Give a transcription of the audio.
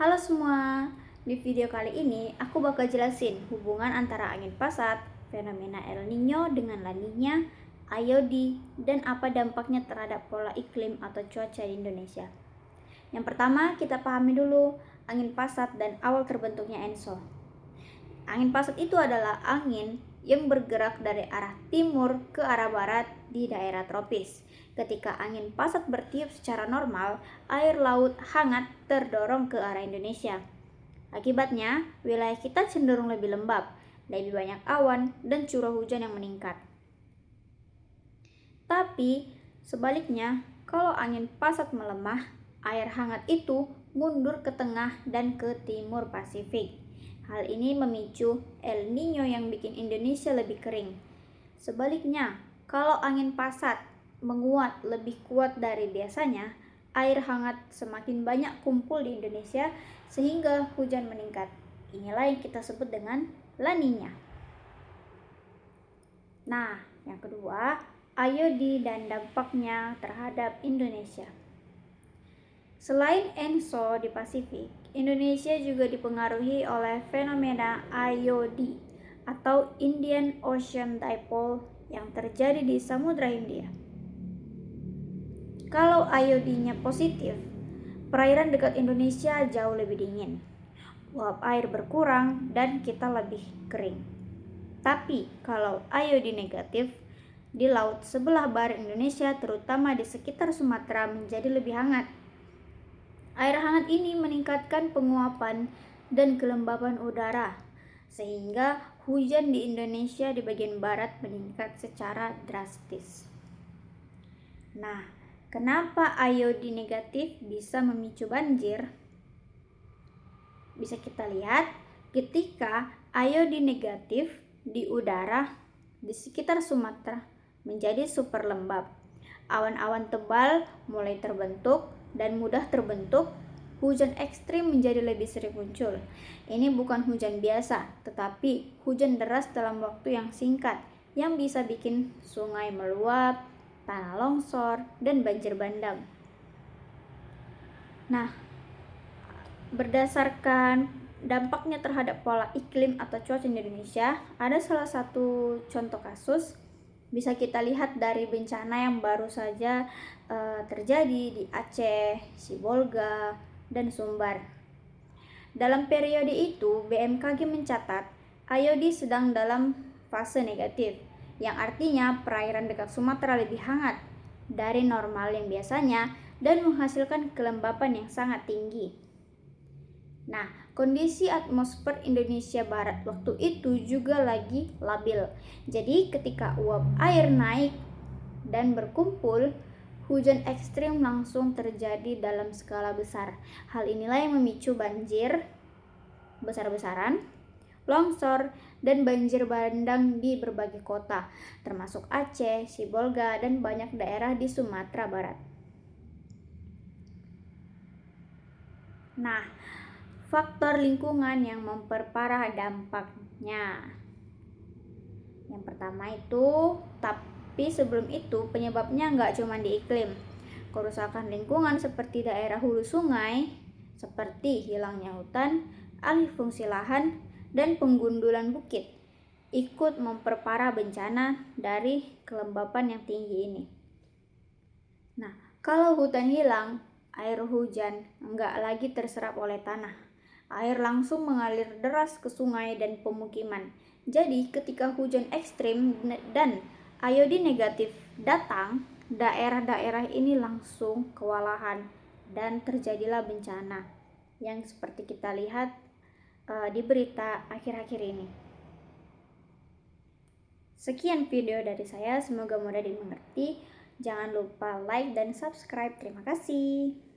Halo semua, di video kali ini aku bakal jelasin hubungan antara angin pasat, fenomena El Nino dengan La Nina, IOD, dan apa dampaknya terhadap pola iklim atau cuaca di Indonesia. Yang pertama kita pahami dulu angin pasat dan awal terbentuknya ENSO. Angin pasat itu adalah angin yang bergerak dari arah timur ke arah barat di daerah tropis. Ketika angin pasat bertiup secara normal, air laut hangat terdorong ke arah Indonesia. Akibatnya, wilayah kita cenderung lebih lembab, lebih banyak awan, dan curah hujan yang meningkat. Tapi, sebaliknya, kalau angin pasat melemah, air hangat itu mundur ke tengah dan ke timur Pasifik. Hal ini memicu El Nino yang bikin Indonesia lebih kering. Sebaliknya, kalau angin pasat menguat lebih kuat dari biasanya, air hangat semakin banyak kumpul di Indonesia sehingga hujan meningkat. Inilah yang kita sebut dengan La Nina. Nah, yang kedua, IOD dan dampaknya terhadap Indonesia. Selain ENSO di Pasifik, Indonesia juga dipengaruhi oleh fenomena IOD atau Indian Ocean Dipole yang terjadi di Samudra Hindia. Kalau IOD-nya positif, perairan dekat Indonesia jauh lebih dingin. Uap air berkurang dan kita lebih kering. Tapi kalau IOD negatif, di laut sebelah barat Indonesia terutama di sekitar Sumatera menjadi lebih hangat. Air hangat ini meningkatkan penguapan dan kelembaban udara, sehingga hujan di Indonesia di bagian barat meningkat secara drastis. Nah, kenapa IOD negatif bisa memicu banjir? Bisa kita lihat ketika IOD negatif di udara di sekitar Sumatera menjadi super lembab. Awan-awan tebal mulai terbentuk dan mudah terbentuk, hujan ekstrim menjadi lebih sering muncul. Ini bukan hujan biasa, tetapi hujan deras dalam waktu yang singkat yang bisa bikin sungai meluap, tanah longsor, dan banjir bandang. Nah, berdasarkan dampaknya terhadap pola iklim atau cuaca di Indonesia, ada salah satu contoh kasus bisa kita lihat dari bencana yang baru saja terjadi di Aceh, Sibolga, dan Sumbar. Dalam periode itu, BMKG mencatat IOD sedang dalam fase negatif, yang artinya perairan dekat Sumatera lebih hangat dari normal yang biasanya dan menghasilkan kelembapan yang sangat tinggi. Nah, kondisi atmosfer Indonesia Barat waktu itu juga lagi labil. Jadi ketika uap air naik dan berkumpul, hujan ekstrim langsung terjadi dalam skala besar. Hal inilah yang memicu banjir besar-besaran, longsor, dan banjir bandang di berbagai kota, termasuk Aceh, Sibolga, dan banyak daerah di Sumatera Barat. Nah, faktor lingkungan yang memperparah dampaknya. Yang pertama itu, tapi sebelum itu penyebabnya nggak cuma di iklim. Kerusakan lingkungan seperti daerah hulu sungai, seperti hilangnya hutan, alih fungsi lahan, dan penggundulan bukit, ikut memperparah bencana dari kelembapan yang tinggi ini. Nah, kalau hutan hilang, air hujan enggak lagi terserap oleh tanah. Air langsung mengalir deras ke sungai dan pemukiman. Jadi ketika hujan ekstrim dan IOD negatif datang, daerah-daerah ini langsung kewalahan dan terjadilah bencana yang seperti kita lihat di berita akhir-akhir ini. Sekian video dari saya, semoga mudah dimengerti. Jangan lupa like dan subscribe. Terima kasih.